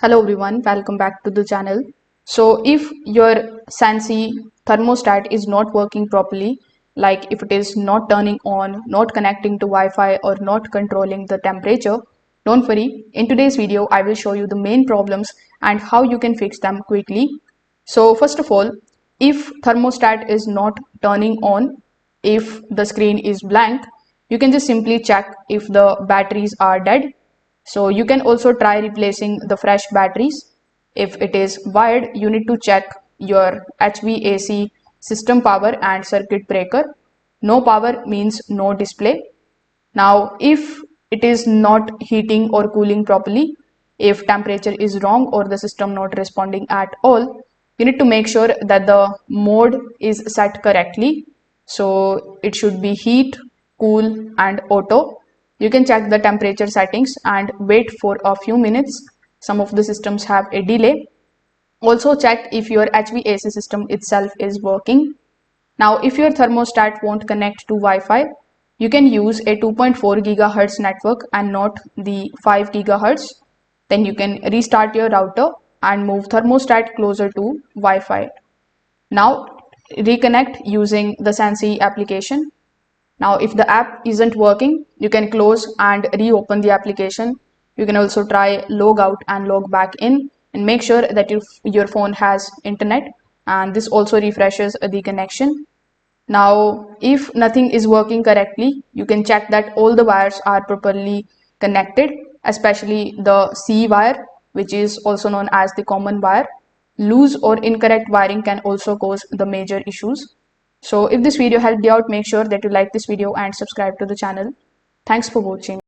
Hello everyone, welcome back to the channel. So if your Sensi thermostat is not working properly, like if it is not turning on, not connecting to Wi-Fi or not controlling the temperature, don't worry. In today's video, I will show you the main problems and how you can fix them quickly. So first of all, if thermostat is not turning on, if the screen is blank, you can just simply check if the batteries are dead. So you can also try replacing the fresh batteries. If it is wired, you need to check your HVAC system power and circuit breaker. No power means no display. Now, if it is not heating or cooling properly, if temperature is wrong or the system not responding at all, you need to make sure that the mode is set correctly. So it should be heat, cool and auto. You can check the temperature settings and wait for a few minutes. Some of the systems have a delay. Also check if your HVAC system itself is working. Now, if your thermostat won't connect to Wi-Fi, you can use a 2.4 GHz network and not the 5 GHz. Then you can restart your router and move thermostat closer to Wi-Fi. Now, reconnect using the Sensi application. Now, if the app isn't working, you can close and reopen the application. You can also try log out and log back in and make sure that your phone has internet, and this also refreshes the connection. Now, if nothing is working correctly, you can check that all the wires are properly connected, especially the C wire, which is also known as the common wire. Loose or incorrect wiring can also cause the major issues. So if this video helped you out, make sure that you like this video and subscribe to the channel. Thanks for watching.